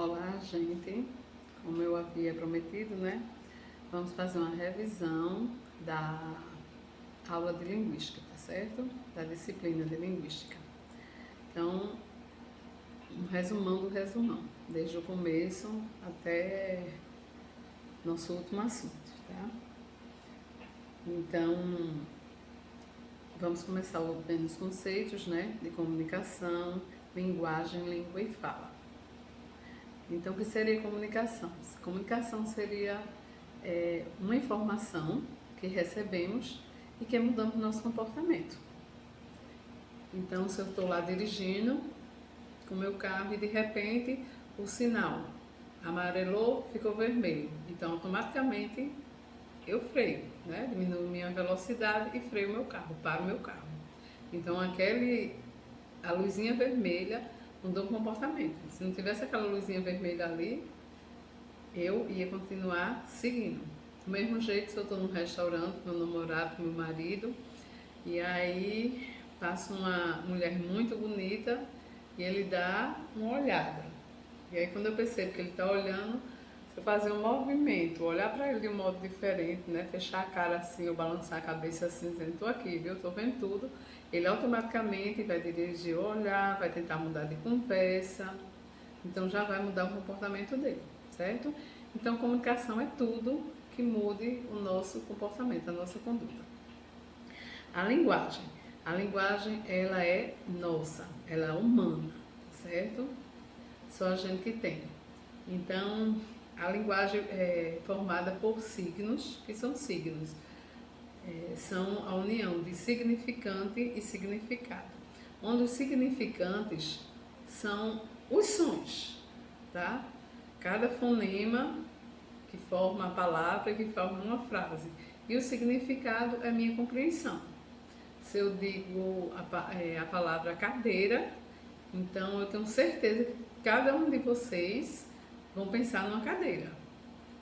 Olá, gente. Como eu havia prometido, né? Vamos fazer uma revisão da aula de linguística, tá certo? Da disciplina de linguística. Então, um resumão do resumão, desde o começo até nosso último assunto, tá? Então, vamos começar vendo os conceitos, né? De comunicação, linguagem, língua e fala. Então, o que seria comunicação? Comunicação seria uma informação que recebemos e que mudamos o nosso comportamento. Então, se eu estou lá dirigindo com o meu carro e de repente o sinal amarelou, ficou vermelho. Então, automaticamente eu freio, né? Diminuo minha velocidade e freio o meu carro, paro o meu carro. Então, a luzinha vermelha mudou o comportamento. Se não tivesse aquela luzinha vermelha ali, eu ia continuar seguindo. Do mesmo jeito, se eu estou num restaurante com meu namorado, com meu marido, e aí passa uma mulher muito bonita e ele dá uma olhada. E aí quando eu percebo que ele está olhando, se eu fazer um movimento, olhar para ele de um modo diferente, né? Fechar a cara assim, ou balançar a cabeça assim, dizendo, estou aqui, viu? Estou vendo tudo. Ele automaticamente vai dirigir o olhar, vai tentar mudar de conversa. Então já vai mudar o comportamento dele, certo? Então comunicação é tudo que mude o nosso comportamento, a nossa conduta. A linguagem. A linguagem, ela é nossa, ela é humana, certo? Só a gente que tem. Então, a linguagem é formada por signos, que são signos. São a união de significante e significado. Onde os significantes são os sons, tá? Cada fonema que forma a palavra, que forma uma frase. E o significado é a minha compreensão. Se eu digo a palavra cadeira, então eu tenho certeza que cada um de vocês vão pensar numa cadeira.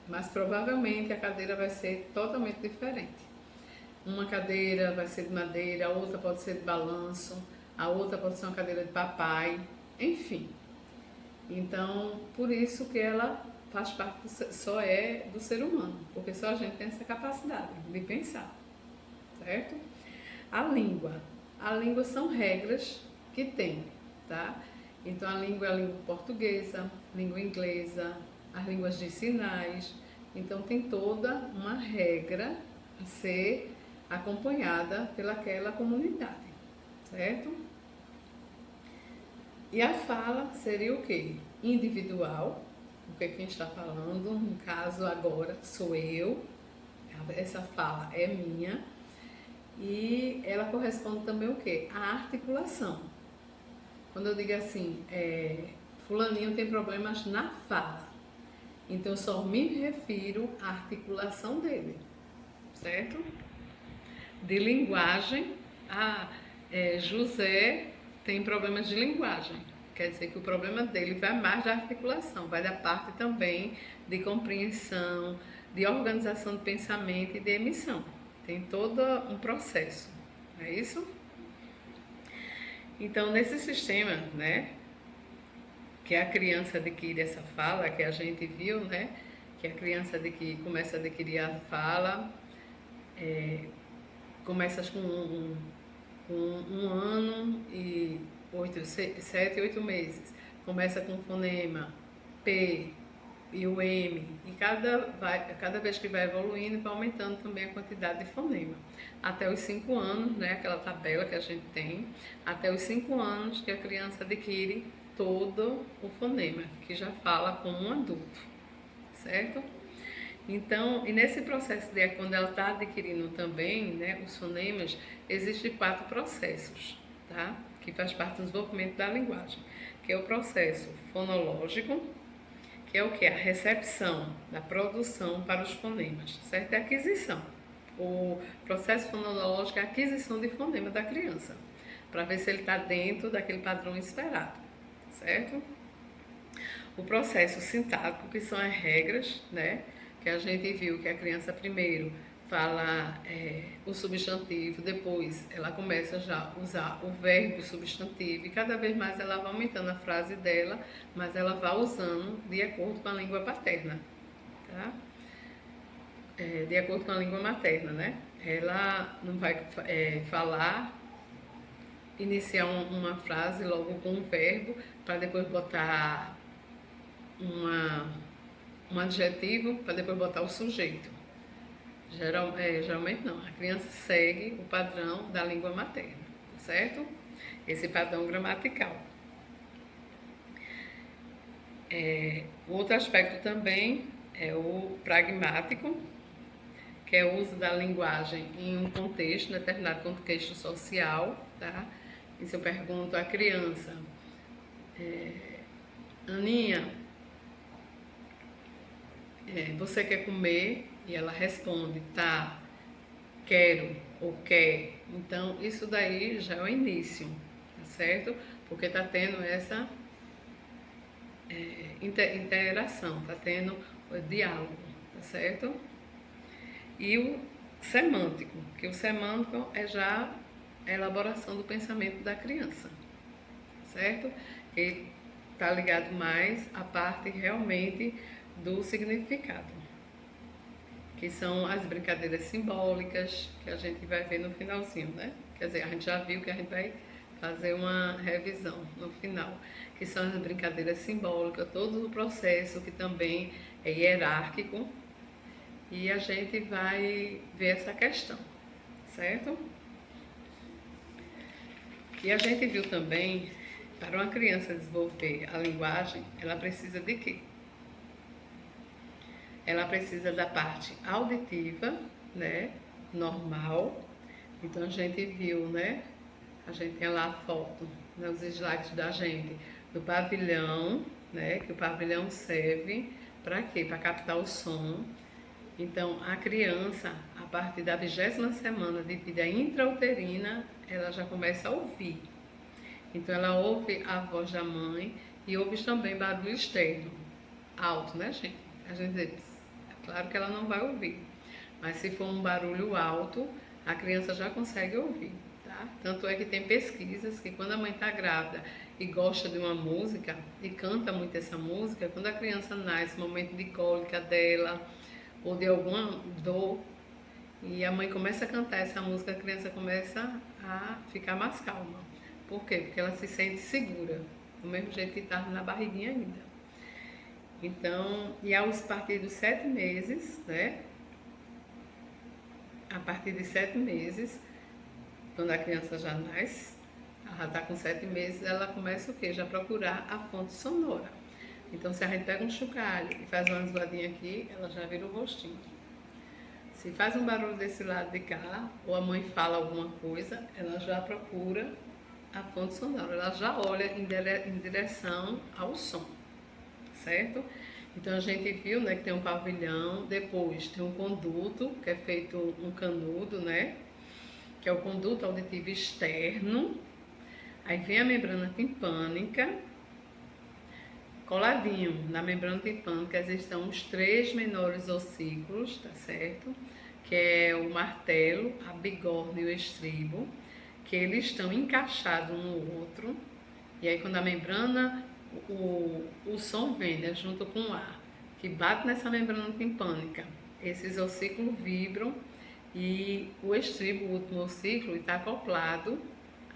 Mas provavelmente a cadeira vai ser totalmente diferente. Uma cadeira vai ser de madeira, a outra pode ser de balanço, a outra pode ser uma cadeira de papai, enfim. Então, por isso que ela faz parte só é do ser humano, porque só a gente tem essa capacidade de pensar, certo? A língua. A língua são regras que tem, tá? Então, a língua é a língua portuguesa, língua inglesa, as línguas de sinais. Então, tem toda uma regra a ser acompanhada pelaquela comunidade, certo? E a fala seria o quê? Individual, porque quem está falando, no caso agora, sou eu, essa fala é minha, e ela corresponde também o quê? À articulação. Quando eu digo assim, fulaninho tem problemas na fala, então eu só me refiro à articulação dele, certo? De linguagem, José tem problemas de linguagem. Quer dizer que o problema dele vai mais da articulação, vai da parte também de compreensão, de organização de pensamento e de emissão. Tem todo um processo, não é isso? Então, nesse sistema, né, que a criança adquire essa fala, que a gente viu, né, que a criança começa a adquirir a fala, começa com um ano e 7, 8 meses. Começa com o fonema P e o M. E cada vez que vai evoluindo, vai aumentando também a quantidade de fonema. Até os 5 anos, né, aquela tabela que a gente tem, até os 5 anos que a criança adquire todo o fonema, que já fala como um adulto, certo? Então, e nesse processo de quando ela está adquirindo também, né, os fonemas, existem 4 processos, tá? Que faz parte do desenvolvimento da linguagem, que é o processo fonológico, que é o que? A recepção da produção para os fonemas, certo? É a aquisição. O processo fonológico é a aquisição de fonema da criança, para ver se ele está dentro daquele padrão esperado, certo? O processo sintático, que são as regras, né? Que a gente viu que a criança primeiro fala o substantivo, depois ela começa já a usar o verbo substantivo e cada vez mais ela vai aumentando a frase dela, mas ela vai usando de acordo com a língua paterna, tá? De acordo com a língua materna, né? Ela não vai falar, iniciar uma frase logo com um verbo para depois botar um adjetivo para depois botar o sujeito. Geralmente não, a criança segue o padrão da língua materna, certo? Esse padrão gramatical. O outro aspecto também é o pragmático, que é o uso da linguagem em um contexto, determinado contexto social, tá? E se eu pergunto à criança, Aninha, você quer comer? E ela responde, tá, quero ou quer. Então, isso daí já é o início, tá certo? Porque tá tendo essa interação, tá tendo o diálogo, tá certo? E o semântico, que o semântico é já a elaboração do pensamento da criança, certo? E tá ligado mais à parte realmente do significado, que são as brincadeiras simbólicas que a gente vai ver no finalzinho, né? Quer dizer, a gente já viu que a gente vai fazer uma revisão no final, que são as brincadeiras simbólicas, todo o processo que também é hierárquico, e a gente vai ver essa questão, certo? E a gente viu também, para uma criança desenvolver a linguagem, ela precisa de quê? Ela precisa da parte auditiva, né, normal. Então a gente viu, né, a gente tem lá a foto, né, os slides da gente, do pavilhão, né, que o pavilhão serve para quê? Para captar o som. Então a criança, a partir da 20ª semana de vida intrauterina, ela já começa a ouvir. Então ela ouve a voz da mãe e ouve também barulho externo, alto, né, gente? A gente diz, claro que ela não vai ouvir, mas se for um barulho alto, a criança já consegue ouvir, tá? Tanto é que tem pesquisas que quando a mãe está grávida e gosta de uma música e canta muito essa música, quando a criança nasce, momento de cólica dela ou de alguma dor, e a mãe começa a cantar essa música, a criança começa a ficar mais calma. Por quê? Porque ela se sente segura, do mesmo jeito que está na barriguinha ainda. Então, e a partir dos 7 meses, né? A partir de 7 meses, quando a criança já nasce, ela já está com 7 meses, ela começa o quê? Já procurar a fonte sonora. Então, se a gente pega um chocalho e faz uma zoadinha aqui, ela já vira o rostinho. Se faz um barulho desse lado de cá, ou a mãe fala alguma coisa, ela já procura a fonte sonora, ela já olha em direção ao som, certo? Então a gente viu, né, que tem um pavilhão, depois tem um conduto, que é feito um canudo, né, que é o conduto auditivo externo, aí vem a membrana timpânica, coladinho na membrana timpânica existem os 3 menores ossículos, tá certo? Que é o martelo, a bigorna e o estribo, que eles estão encaixados um no outro, e aí quando a membrana, o som vem, né, junto com o ar, que bate nessa membrana timpânica, esses ossículos vibram e o estribo, o último ossículo, está acoplado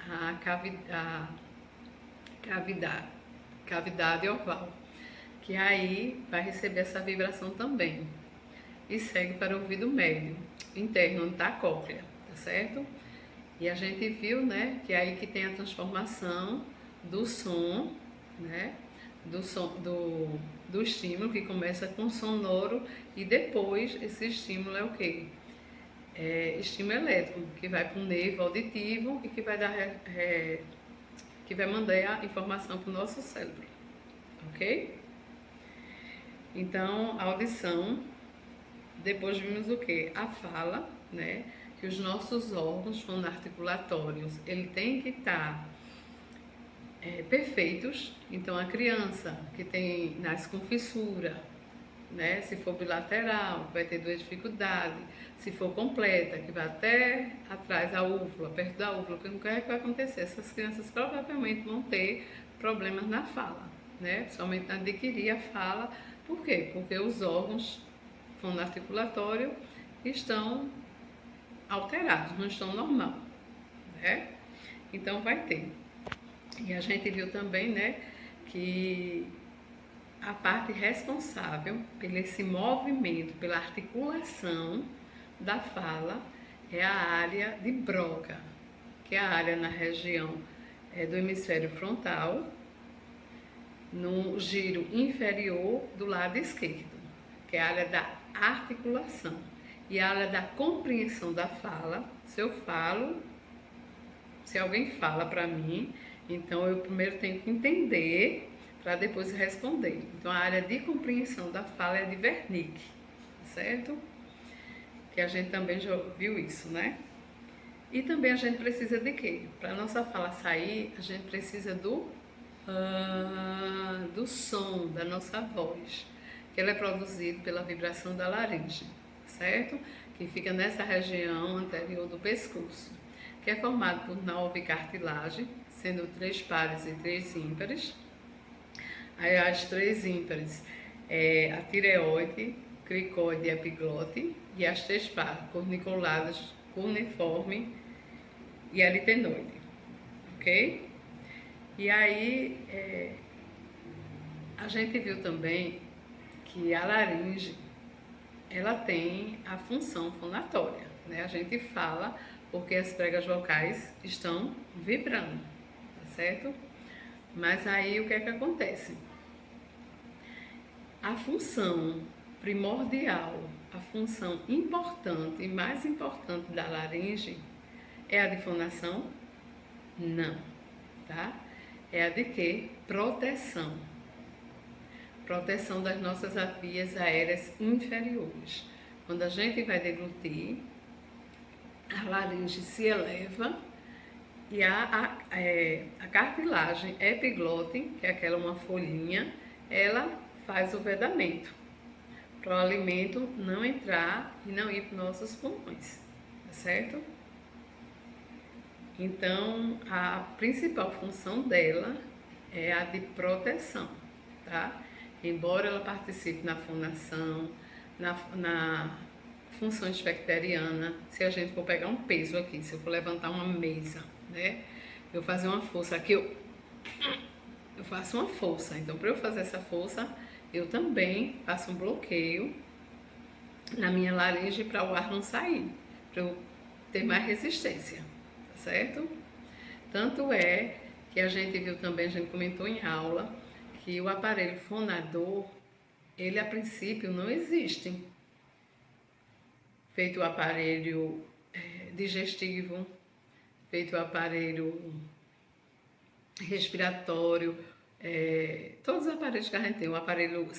à cavidade oval, que aí vai receber essa vibração também, e segue para o ouvido médio, interno, onde está a cóclea, tá certo? E a gente viu, né, que é aí que tem a transformação do som, né, do estímulo, que começa com sonoro, e depois esse estímulo é o quê? É estímulo elétrico, que vai para o nervo auditivo e que vai dar que vai mandar a informação para o nosso cérebro, ok? Então, a audição, depois vimos o quê? A fala, né? Que os nossos órgãos fonoarticulatórios, ele tem que estar perfeitos. Então, a criança que nasce com fissura, né? Se for bilateral, vai ter duas dificuldades. Se for completa, que vai até atrás da úvula, perto da úvula, o que é que vai acontecer? Essas crianças provavelmente vão ter problemas na fala, né? Somente adquirir a fala. Por quê? Porque os órgãos fonoarticulatórios estão alterados, não estão normal, né? Então vai ter. E a gente viu também, né, que a parte responsável pelo esse movimento, pela articulação da fala é a área de Broca, que é a área na região do hemisfério frontal, no giro inferior do lado esquerdo, que é a área da articulação. E a área da compreensão da fala, se eu falo, se alguém fala para mim, então eu primeiro tenho que entender para depois responder. Então a área de compreensão da fala é de Wernicke, certo? Que a gente também já viu isso, né? E também a gente precisa de quê? Para a nossa fala sair, a gente precisa do som da nossa voz, que ela é produzido pela vibração da laringe, certo? Que fica nessa região anterior do pescoço, que é formado por 9 cartilagens, sendo 3 pares e 3 ímpares. Aí as 3 ímpares é a tireoide, cricoide e epiglote, e as 3 pares, corniculadas, cuneiforme e a litenoide, ok? E aí a gente viu também que a laringe ela tem a função fonatória, né? A gente fala porque as pregas vocais estão vibrando, tá certo? Mas aí o que é que acontece? A função primordial, a função importante e mais importante da laringe é a de fonação? Não, tá? É a de quê? Proteção. Proteção das nossas vias aéreas inferiores. Quando a gente vai deglutir, a laringe se eleva e a cartilagem epiglote, que é aquela uma folhinha, ela faz o vedamento para o alimento não entrar e não ir para os nossos pulmões, tá certo? Então, a principal função dela é a de proteção, tá? Embora ela participe na fonação, na função esfecteriana, se a gente for pegar um peso aqui, se eu for levantar uma mesa, né? Eu fazer uma força aqui, eu faço uma força. Então, para eu fazer essa força, eu também faço um bloqueio na minha laringe para o ar não sair, para eu ter mais resistência, tá certo? Tanto é que a gente viu também, a gente comentou em aula, que o aparelho fonador, ele a princípio não existe. Feito o aparelho digestivo, feito o aparelho respiratório, todos os aparelhos que a gente tem, o aparelho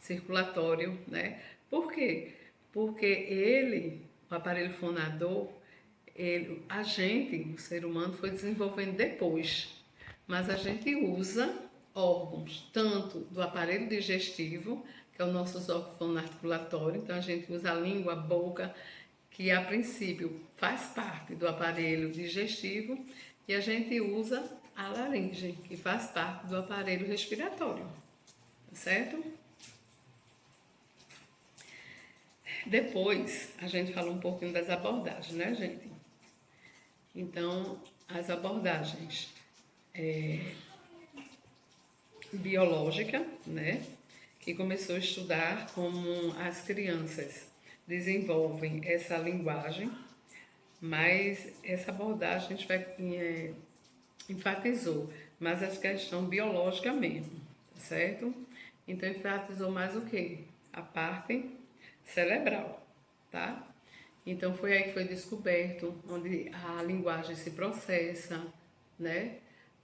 circulatório, né? Por quê? Porque ele, o aparelho fonador, a gente, o ser humano, foi desenvolvendo depois, mas a gente usa órgãos, tanto do aparelho digestivo, que é o nosso órgão fonoarticulatório, então a gente usa a língua, a boca, que a princípio faz parte do aparelho digestivo, e a gente usa a laringe, que faz parte do aparelho respiratório, certo? Depois, a gente fala um pouquinho das abordagens, né, gente? Então, as abordagens biológica, né, que começou a estudar como as crianças desenvolvem essa linguagem, mas essa abordagem a gente vai enfatizou mais a questão biológica mesmo, certo? Então enfatizou mais o que? A parte cerebral, tá? Então foi aí que foi descoberto onde a linguagem se processa, né?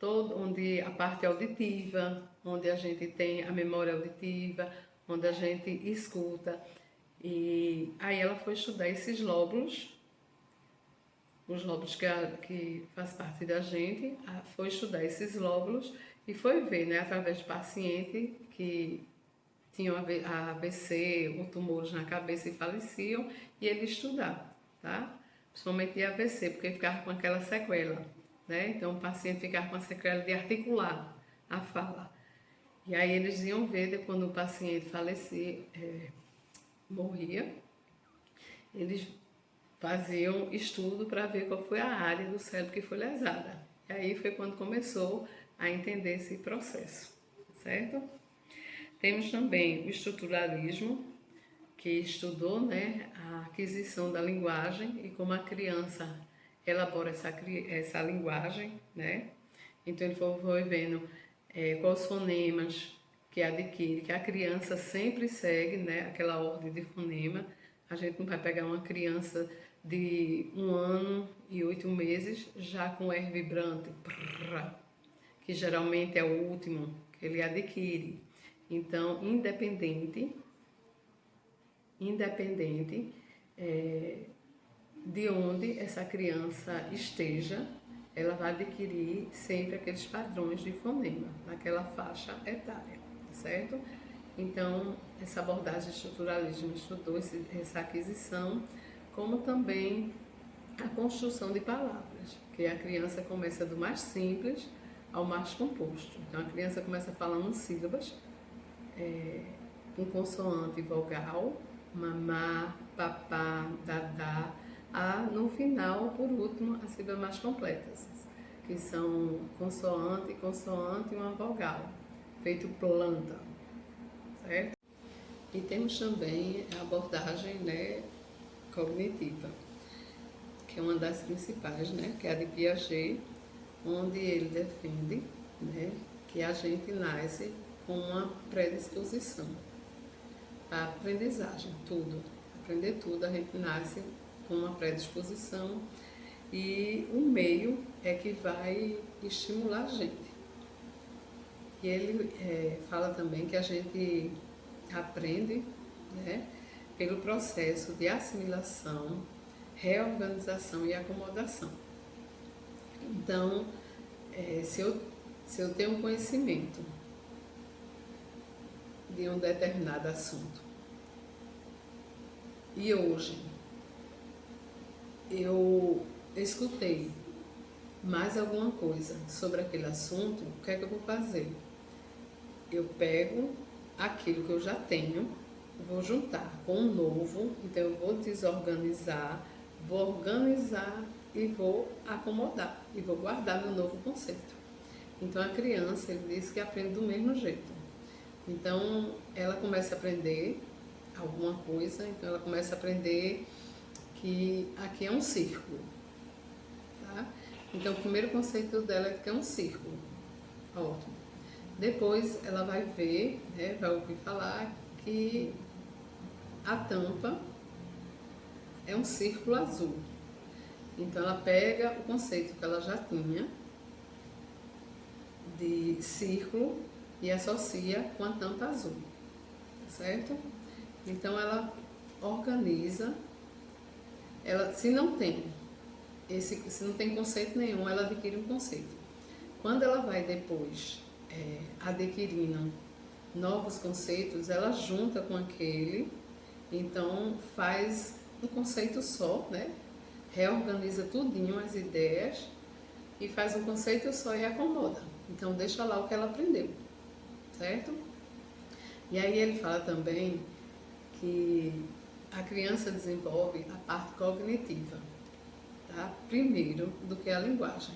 Onde a parte auditiva, onde a gente tem a memória auditiva, onde a gente escuta. E aí ela foi estudar esses lóbulos, os lóbulos que faz parte da gente, foi estudar esses lóbulos e foi ver, né, através de paciente que tinham AVC ou tumores na cabeça e faleciam, e ele estudava, tá? Principalmente de AVC, porque ficava com aquela sequela, né? Então o paciente ficava com a sequela de articular a fala. E aí eles iam ver quando o paciente falecia, morria, eles faziam estudo para ver qual foi a área do cérebro que foi lesada. E aí foi quando começou a entender esse processo, certo? Temos também o estruturalismo, que estudou, né, a aquisição da linguagem e como a criança elabora essa linguagem, né? Então ele foi vendo quais fonemas que adquire, que a criança sempre segue, né, aquela ordem de fonema. A gente não vai pegar uma criança de 1 ano e 8 meses já com R vibrante, prrr, que geralmente é o último que ele adquire. Então, independente de onde essa criança esteja, ela vai adquirir sempre aqueles padrões de fonema, naquela faixa etária, certo? Então, essa abordagem de estruturalismo estudou essa aquisição, como também a construção de palavras, que a criança começa do mais simples ao mais composto. Então, a criança começa falando sílabas, com consoante e vogal, mamá, papá, dadá, no final, por último, as sílabas mais completas, que são consoante e uma vogal, feito planta, certo? E temos também a abordagem, né, cognitiva, que é uma das principais, né, que é a de Piaget, onde ele defende, né, que a gente nasce com uma predisposição a aprendizagem, tudo. Aprender tudo, a gente nasce com uma predisposição e o meio é que vai estimular a gente. E ele fala também que a gente aprende, né, pelo processo de assimilação, reorganização e acomodação. Então, se eu tenho um conhecimento de um determinado assunto e hoje eu escutei mais alguma coisa sobre aquele assunto, o que é que eu vou fazer? Eu pego aquilo que eu já tenho, vou juntar com um novo, então eu vou desorganizar, vou organizar e vou acomodar e vou guardar meu novo conceito. Então a criança, ele diz que aprende do mesmo jeito. Então ela começa a aprender alguma coisa, então ela começa a aprender que aqui é um círculo, tá? Então o primeiro conceito dela é que é um círculo, ótimo. Depois ela vai ver, né, vai ouvir falar que a tampa é um círculo azul. Então ela pega o conceito que ela já tinha de círculo e associa com a tampa azul, certo? Então ela organiza, se não tem conceito nenhum, ela adquire um conceito. Quando ela vai depois adquirindo novos conceitos, ela junta com aquele, então faz um conceito só, né? Reorganiza tudinho as ideias e faz um conceito só e acomoda. Então deixa lá o que ela aprendeu, certo? E aí ele fala também que a criança desenvolve a parte cognitiva, tá? Primeiro do que a linguagem.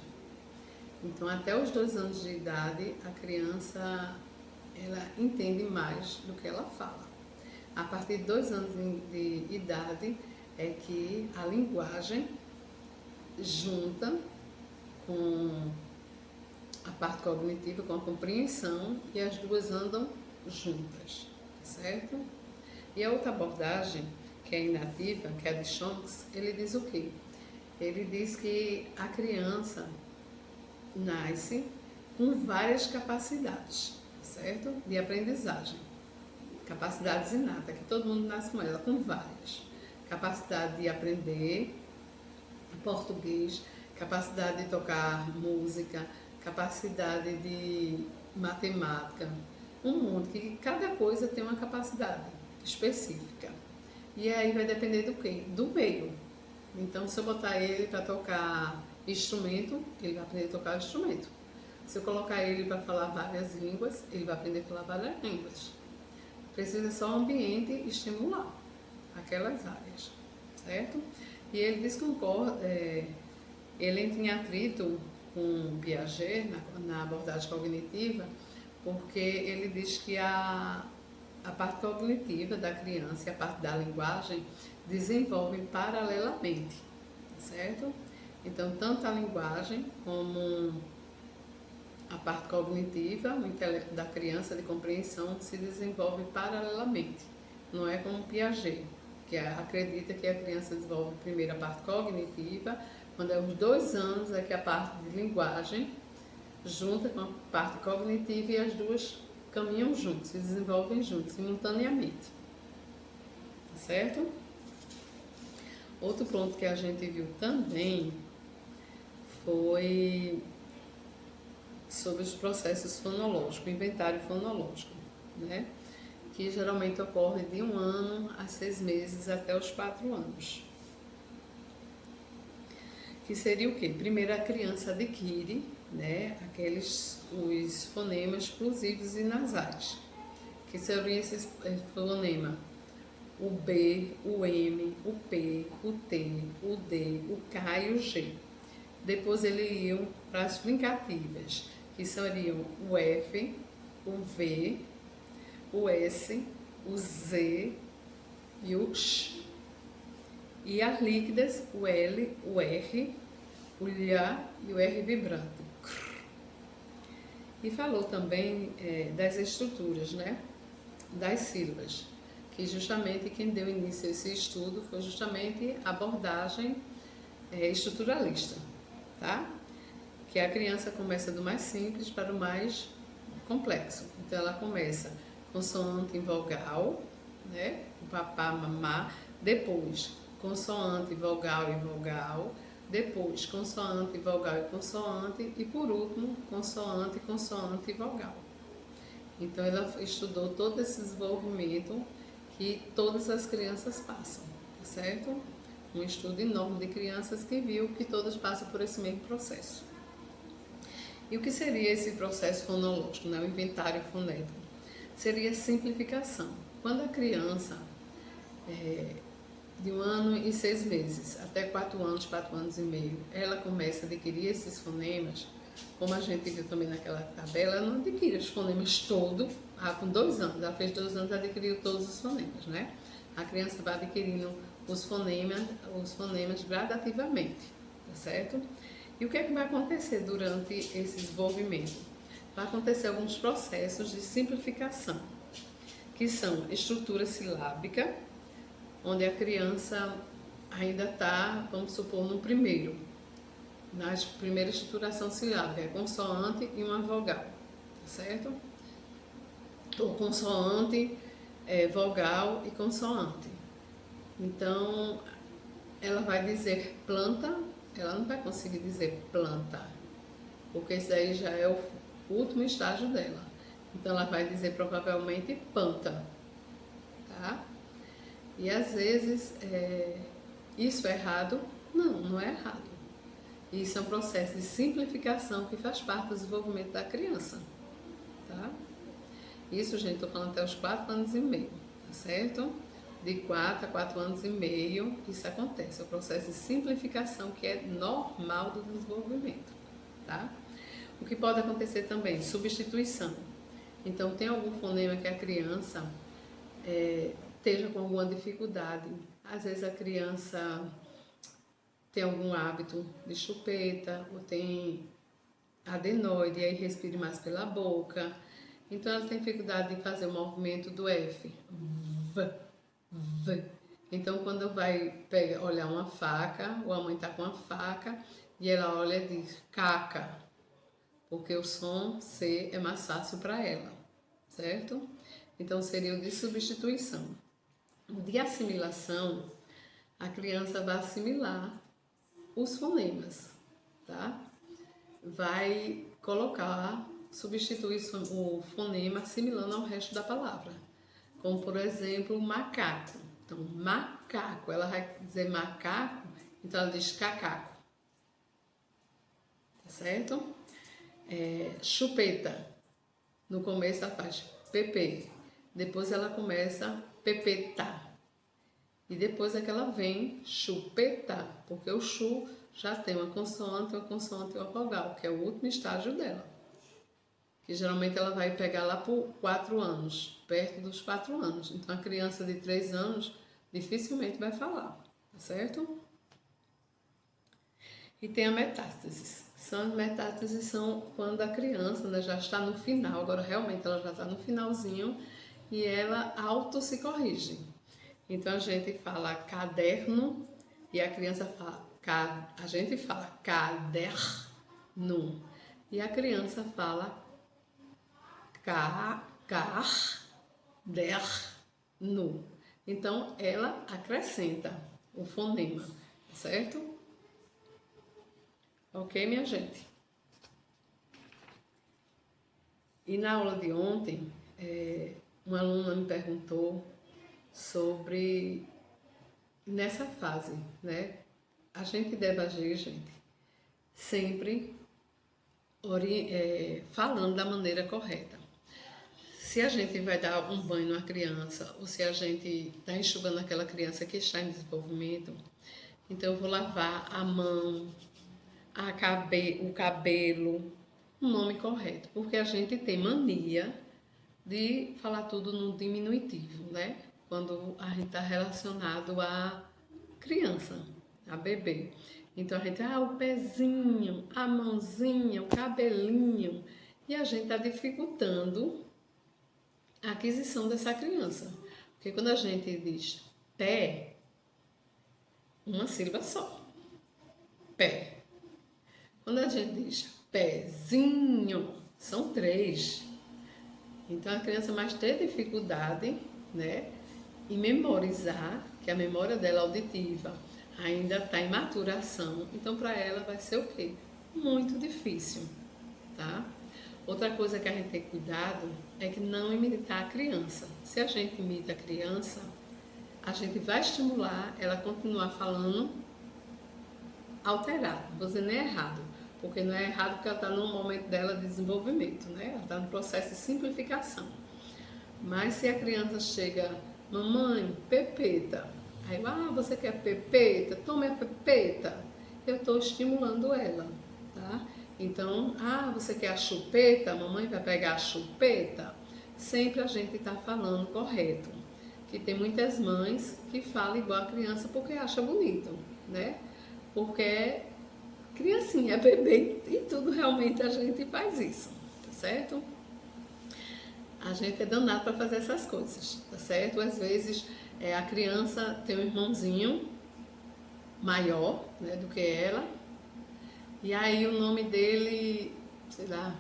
Então até os 2 anos de idade a criança ela entende mais do que ela fala. A partir de 2 anos de idade é que a linguagem junta com a parte cognitiva, com a compreensão, e as duas andam juntas, certo? E a outra abordagem, que é inativa, que é a de Chomsky, ele diz o quê? Ele diz que a criança nasce com várias capacidades, certo? De aprendizagem. Capacidades inatas, que todo mundo nasce com ela, com várias. Capacidade de aprender português, capacidade de tocar música, capacidade de matemática, um monte, que cada coisa tem uma capacidade específica. E aí vai depender do quê? Do meio. Então, se eu botar ele para tocar instrumento, ele vai aprender a tocar instrumento. Se eu colocar ele para falar várias línguas, ele vai aprender a falar várias línguas. Precisa só o ambiente estimular aquelas áreas, certo? E ele desconcorda, ele entra em atrito com Piaget na abordagem cognitiva, porque ele diz que a parte cognitiva da criança e a parte da linguagem desenvolvem paralelamente, certo? Então, tanto a linguagem como a parte cognitiva, o intelecto da criança de compreensão se desenvolve paralelamente. Não é como Piaget, que acredita que a criança desenvolve primeiro a parte cognitiva, quando é uns 2 anos é que a parte de linguagem junta com a parte cognitiva e as duas caminham juntos, se desenvolvem juntos, simultaneamente. Certo? Outro ponto que a gente viu também foi sobre os processos fonológicos, o inventário fonológico, né? Que geralmente ocorre de 1 ano a 6 meses até os 4 anos. Que seria o quê? Primeiro a criança adquire, né, os fonemas explosivos e nasais, que seriam esses fonemas, o B, o M, o P, o T, o D, o K e o G. Depois eles iam para as fricativas, que seriam o F, o V, o S, o Z e o X. E as líquidas, o L, o R, o LHA e o R vibrante. E falou também das estruturas, né? Das sílabas, que justamente quem deu início a esse estudo foi justamente a abordagem estruturalista, tá? Que a criança começa do mais simples para o mais complexo. Então ela começa consoante e vogal, né? O papá, mamá, depois consoante, vogal e vogal, depois consoante, vogal e consoante e por último consoante, consoante e vogal. Então ela estudou todo esse desenvolvimento que todas as crianças passam, tá certo? Um estudo enorme de crianças que viu que todas passam por esse mesmo processo. E o que seria esse processo fonológico, né? O inventário fonético? Seria simplificação. Quando a criança, de 1 ano e 6 meses até 4 anos, 4 anos e meio, ela começa a adquirir esses fonemas, como a gente viu também naquela tabela, ela não adquire os fonemas todos, com 2 anos, ela fez 2 anos e adquiriu todos os fonemas, né? A criança vai adquirindo os fonemas gradativamente, tá certo? E o que é que vai acontecer durante esse desenvolvimento? Vai acontecer alguns processos de simplificação, que são estrutura silábica, onde a criança ainda está, vamos supor, no primeiro, na primeira estruturação silábica, é consoante e uma vogal, tá certo? Ou consoante, vogal e consoante. Então, ela vai dizer planta, ela não vai conseguir dizer planta, porque isso aí já é o último estágio dela. Então, ela vai dizer provavelmente panta, tá? E às vezes, isso é errado? Não, não é errado. Isso é um processo de simplificação que faz parte do desenvolvimento da criança, tá? Isso, gente, estou falando até os 4 anos e meio, tá certo? De 4 a 4 anos e meio, isso acontece. É o processo de simplificação que é normal do desenvolvimento, tá? O que pode acontecer também, substituição. Então, tem algum fonema que a criança esteja com alguma dificuldade. Às vezes a criança tem algum hábito de chupeta, ou tem adenoide, e aí respire mais pela boca. Então ela tem dificuldade de fazer o movimento do F. V, V. Então quando vai olhar uma faca, ou a mãe está com uma faca, e ela olha e diz caca, porque o som C é mais fácil para ela, certo? Então seria o de substituição. O de assimilação, a criança vai assimilar os fonemas, tá? Vai colocar substitui o fonema assimilando ao resto da palavra. Como, por exemplo, macaco. Então, macaco, ela vai dizer macaco, então ela diz cacaco. Tá certo? Chupeta. No começo ela faz pepe. Depois ela começa pepeta. E depois é que ela vem chupetar, porque o chu já tem uma consoante e uma vogal, que é o último estágio dela. Que geralmente ela vai pegar lá por 4 anos, perto dos 4 anos. Então a criança de 3 anos dificilmente vai falar, tá certo? E tem a metástase. As metástases são quando a criança, né, já está no final, agora realmente ela já está no finalzinho e ela auto se corrige. Então a gente fala caderno e a criança fala, a gente fala caderno e a criança fala caderno. Então ela acrescenta o fonema, certo? Ok, minha gente? E na aula de ontem, uma aluna me perguntou sobre, nessa fase, né? A gente deve agir, gente, sempre falando da maneira correta. Se a gente vai dar um banho numa criança, ou se a gente está enxugando aquela criança que está em desenvolvimento, então eu vou lavar a mão, o cabelo, o nome correto, porque a gente tem mania de falar tudo no diminutivo, né? Quando a gente está relacionado a criança, a bebê. Então a gente, o pezinho, a mãozinha, o cabelinho, e a gente está dificultando a aquisição dessa criança. Porque quando a gente diz pé, uma sílaba só, pé. Quando a gente diz pezinho, são 3. Então a criança mais ter dificuldade, né, em memorizar, que a memória dela auditiva ainda está em maturação. Então para ela vai ser o quê? Muito difícil, tá? Outra coisa que a gente tem cuidado é que não imitar a criança. Se a gente imita a criança, a gente vai estimular ela a continuar falando alterado, vou dizer nem errado, porque não é errado porque ela está no momento dela de desenvolvimento, né? Ela está no processo de simplificação. Mas se a criança chega, mamãe, pepeta, aí você quer pepeta? Tome a pepeta. Eu estou estimulando ela, tá? Então, você quer a chupeta? A mamãe vai pegar a chupeta? Sempre a gente está falando correto. Que tem muitas mães que falam igual a criança porque acha bonito, né? Porque criancinha, bebê e tudo, realmente a gente faz isso, tá certo? A gente é danado para fazer essas coisas, tá certo? Às vezes a criança tem um irmãozinho maior, né, do que ela, e aí o nome dele, sei lá,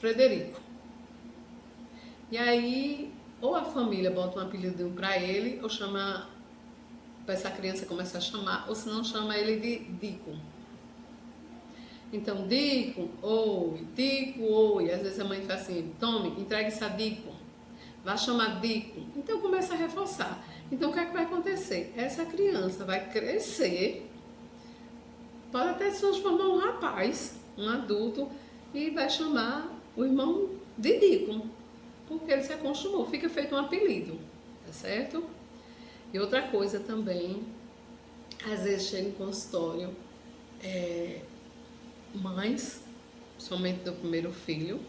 Frederico. E aí, ou a família bota um apelido para ele, ou chama, para essa criança começar a chamar, ou se não chama ele de Dico. Então, Dico, oi. Às vezes a mãe fala assim, tome, entregue isso a Dico. Vai chamar Dico. Então começa a reforçar. Então o que é que vai acontecer? Essa criança vai crescer, pode até se transformar um rapaz, um adulto, e vai chamar o irmão de Dico. Porque ele se acostumou, fica feito um apelido, tá certo? E outra coisa também, às vezes chega em consultório, mães, somente do primeiro filho,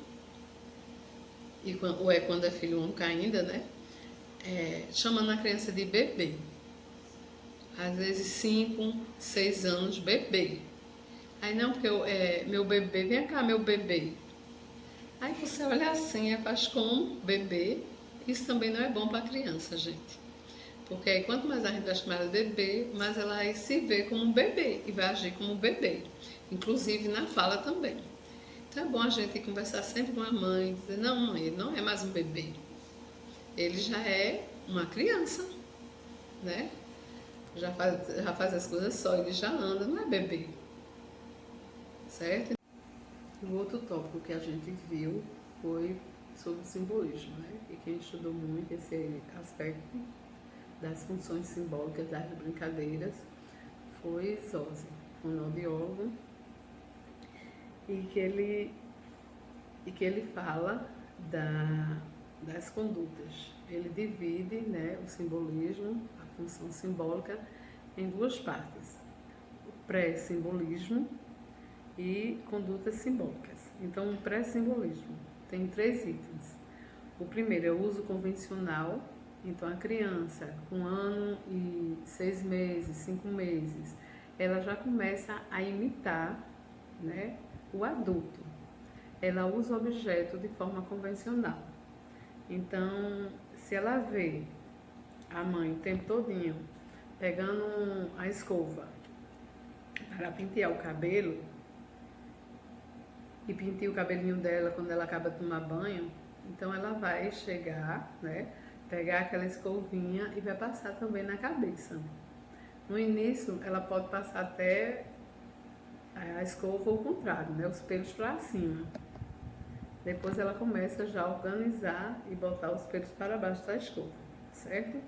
ou quando é filho único ainda, né? Chamando a criança de bebê. Às vezes 5, 6 anos, bebê. Aí não, porque meu bebê, vem cá, meu bebê. Aí você olha assim, faz como bebê. Isso também não é bom para a criança, gente. Porque aí quanto mais a gente vai chamar ela de bebê, mais ela vai se ver como um bebê e vai agir como um bebê. Inclusive na fala também. Então é bom a gente conversar sempre com a mãe, dizer, não mãe, ele não é mais um bebê. Ele já é uma criança, né? Já faz as coisas só, ele já anda, não é bebê. Certo? O outro tópico que a gente viu foi sobre o simbolismo, né? E quem estudou muito esse aspecto das funções simbólicas das brincadeiras foi Zose, fonoaudiólogo, e que ele fala das condutas. Ele divide, né, o simbolismo, a função simbólica, em duas partes: o pré-simbolismo e condutas simbólicas. Então, o pré-simbolismo tem 3 itens. O primeiro é o uso convencional. Então, a criança com 1 ano e 6 meses, 5 meses, ela já começa a imitar, né, o adulto. Ela usa o objeto de forma convencional. Então, se ela vê a mãe o tempo todinho pegando a escova para pentear o cabelo, e penteia o cabelinho dela quando ela acaba de tomar banho, então ela vai chegar, né, pegar aquela escovinha e vai passar também na cabeça. No início, ela pode passar até a escova ao contrário, né, os pelos para cima. Depois ela começa já a organizar e botar os pelos para baixo da escova, certo?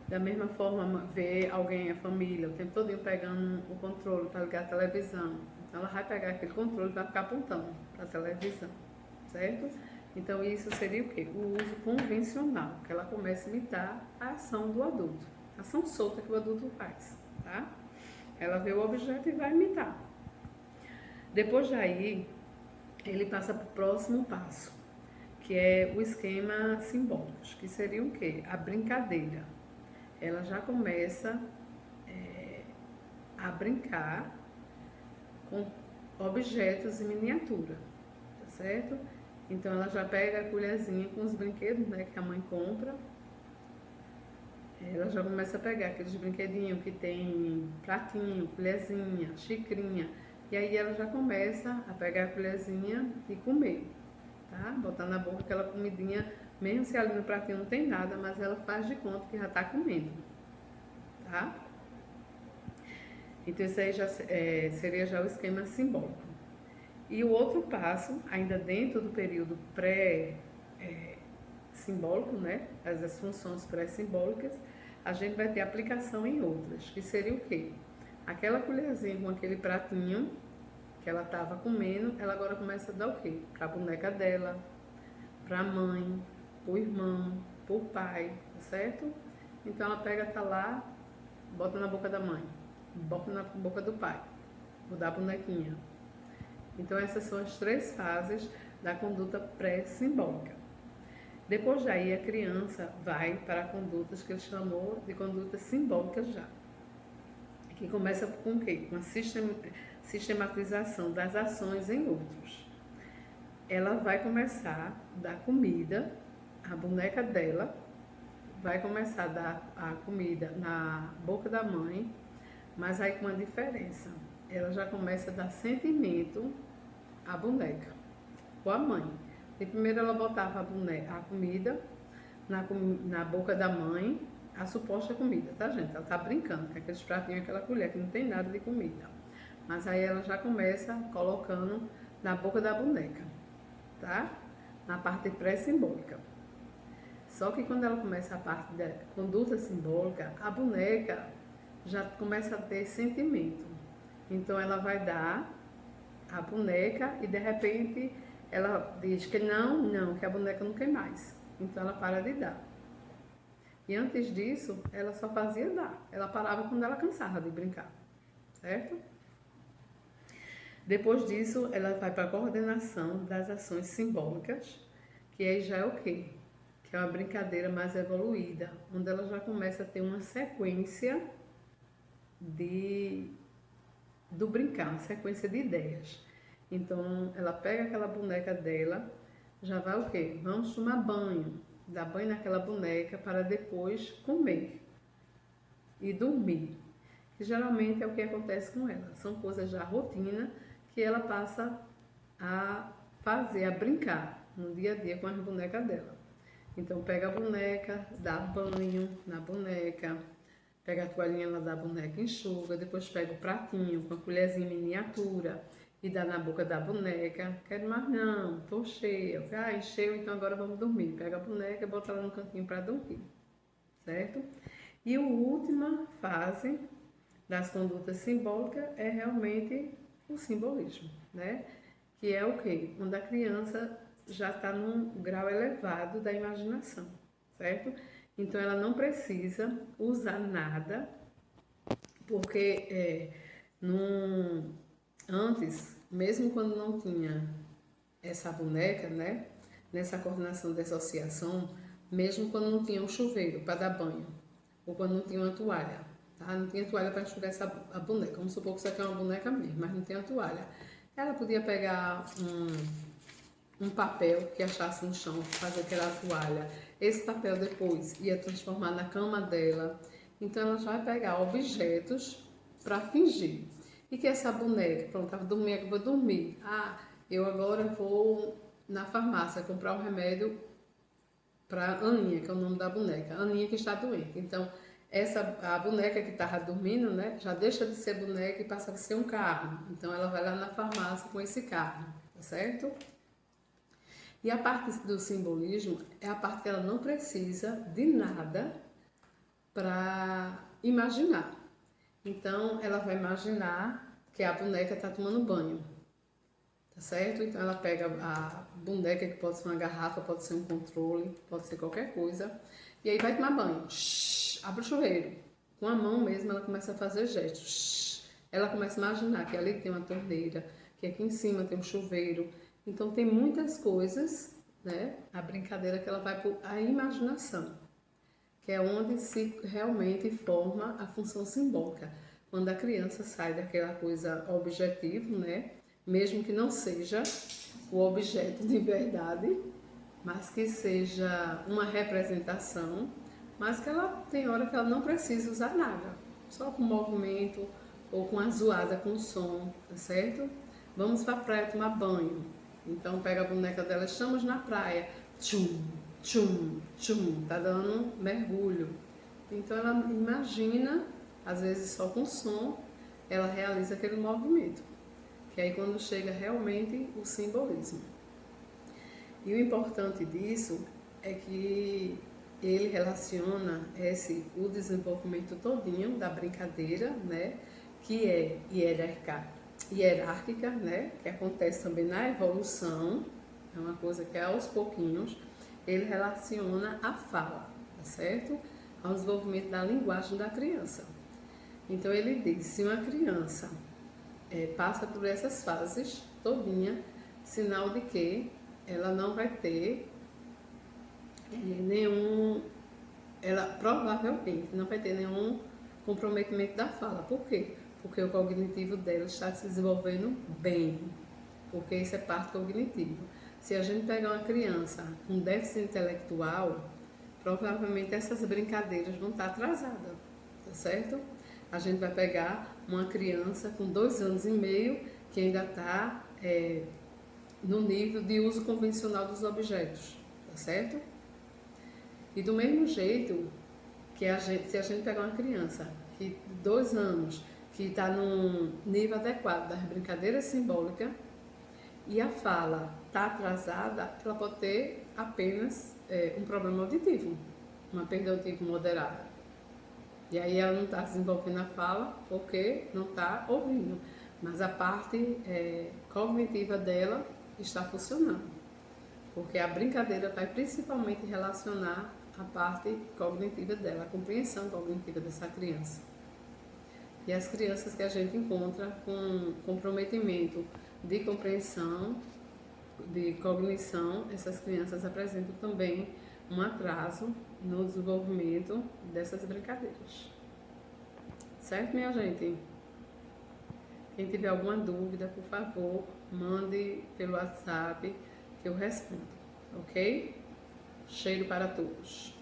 Da mesma forma, ver alguém, a família, o tempo todo pegando o controle para ligar a televisão. Então ela vai pegar aquele controle e vai ficar apontando para a televisão, certo? Então isso seria o quê? O uso convencional, que ela começa a imitar a ação do adulto, a ação solta que o adulto faz, tá? Ela vê o objeto e vai imitar. Depois daí, ele passa para o próximo passo, que é o esquema simbólico, que seria o quê? A brincadeira. Ela já começa a brincar com objetos em miniatura, tá certo? Então ela já pega a colherzinha com os brinquedos, né, que a mãe compra. Ela já começa a pegar aqueles brinquedinhos que tem pratinho, colherzinha, xicrinha. E aí ela já começa a pegar a colherzinha e comer, tá? Botar na boca aquela comidinha, mesmo se ali no pratinho não tem nada, mas ela faz de conta que já está comendo, tá? Então isso aí já seria já o esquema simbólico. E o outro passo, ainda dentro do período pré-simbólico, né? As funções pré-simbólicas, a gente vai ter aplicação em outras, que seria o quê? Aquela colherzinha com aquele pratinho que ela estava comendo, ela agora começa a dar o quê? Para a boneca dela, para a mãe, para o irmão, para o pai, tá certo? Então ela pega, tá lá, bota na boca da mãe, bota na boca do pai, ou da bonequinha. Então essas são as 3 fases da conduta pré-simbólica. Depois daí a criança vai para condutas que ele chamou de condutas simbólicas já. Que começa com o quê? Com a sistematização das ações em outros. Ela vai começar a dar comida, a boneca dela vai começar a dar a comida na boca da mãe, mas aí com uma diferença. Ela já começa a dar sentimento à boneca, ou à mãe. E primeiro ela botava a comida na boca da mãe, a suposta comida, tá, gente? Ela tá brincando com aqueles pratinhos, aquela colher, que não tem nada de comida. Mas aí ela já começa colocando na boca da boneca, tá? Na parte pré-simbólica. Só que quando ela começa a parte da conduta simbólica, a boneca já começa a ter sentimento. Então ela vai dar a boneca e de repente ela diz que não, que a boneca não quer mais. Então ela para de dar. E antes disso, ela só fazia dar. Ela parava quando ela cansava de brincar, certo? Depois disso, ela vai para a coordenação das ações simbólicas, que aí já é o quê? Que é uma brincadeira mais evoluída, onde ela já começa a ter uma sequência do brincar, uma sequência de ideias. Então, ela pega aquela boneca dela, já vai o quê? Vamos tomar banho. Dá banho naquela boneca para depois comer e dormir, que geralmente é o que acontece com ela. São coisas da rotina que ela passa a fazer, a brincar no dia a dia com as bonecas dela. Então pega a boneca, dá banho na boneca, pega a toalhinha lá da boneca, enxuga, depois pega o pratinho com a colherzinha em miniatura e dá na boca da boneca. Quero mais não, tô cheia. Ah, encheu, então agora vamos dormir. Pega a boneca e bota ela no cantinho para dormir, certo? E a última fase das condutas simbólicas é realmente o simbolismo, né? Que é o quê? Quando a criança já está num grau elevado da imaginação, certo? Então ela não precisa usar nada, porque antes, mesmo quando não tinha essa boneca, né? Nessa coordenação de associação, mesmo quando não tinha um chuveiro para dar banho, ou quando não tinha uma toalha, tá? Não tinha toalha para enxugar a boneca. Vamos supor que isso aqui é uma boneca mesmo, mas não tinha toalha. Ela podia pegar um papel que achasse no chão, fazer aquela toalha. Esse papel depois ia transformar na cama dela. Então ela já vai pegar objetos para fingir. E que essa boneca, pronto, vou dormir. Ah, eu agora vou na farmácia comprar um remédio para Aninha, que é o nome da boneca. Aninha que está doente. Então, a boneca que estava dormindo, né, já deixa de ser boneca e passa a ser um carro. Então, ela vai lá na farmácia com esse carro, tá certo? E a parte do simbolismo é a parte que ela não precisa de nada para imaginar. Então, ela vai imaginar que a boneca está tomando banho, tá certo? Então, ela pega a boneca, que pode ser uma garrafa, pode ser um controle, pode ser qualquer coisa, e aí vai tomar banho. Shhh, abre o chuveiro. Com a mão mesmo, ela começa a fazer gestos. Shhh. Ela começa a imaginar que ali tem uma torneira, que aqui em cima tem um chuveiro. Então, tem muitas coisas, né? A brincadeira que ela vai por a imaginação, que é onde se realmente forma a função simbólica. Quando a criança sai daquela coisa objetivo, né? Mesmo que não seja o objeto de verdade, mas que seja uma representação, mas que ela tem hora que ela não precisa usar nada, só com movimento ou com a zoada com o som, tá certo? Vamos para a praia tomar banho. Então pega a boneca dela, estamos na praia, tchum, tchum, tchum, tá dando um mergulho. Então ela imagina, às vezes só com som, ela realiza aquele movimento, que aí quando chega realmente o simbolismo. E o importante disso é que ele relaciona o desenvolvimento todinho da brincadeira, né, que é hierárquica, né, que acontece também na evolução, é uma coisa que é aos pouquinhos, ele relaciona a fala, tá certo? Ao desenvolvimento da linguagem da criança. Então ele diz, se uma criança passa por essas fases todinha, sinal de que ela não vai ter ela provavelmente não vai ter nenhum comprometimento da fala. Por quê? Porque o cognitivo dela está se desenvolvendo bem, porque isso é parte cognitivo. Se a gente pegar uma criança com déficit intelectual, provavelmente essas brincadeiras vão estar atrasadas, tá certo? A gente vai pegar uma criança com 2 anos e meio que ainda está no nível de uso convencional dos objetos, tá certo? E do mesmo jeito que se a gente pegar uma criança que 2 anos que está num nível adequado das brincadeiras simbólicas e a fala está atrasada, ela pode ter apenas um problema auditivo, uma perda auditiva moderada. E aí ela não está desenvolvendo a fala porque não está ouvindo, mas a parte cognitiva dela está funcionando, porque a brincadeira vai principalmente relacionar a parte cognitiva dela, a compreensão cognitiva dessa criança. E as crianças que a gente encontra com comprometimento de compreensão, de cognição, essas crianças apresentam também um atraso no desenvolvimento dessas brincadeiras. Certo, minha gente? Quem tiver alguma dúvida, por favor, mande pelo WhatsApp que eu respondo, ok? Cheiro para todos.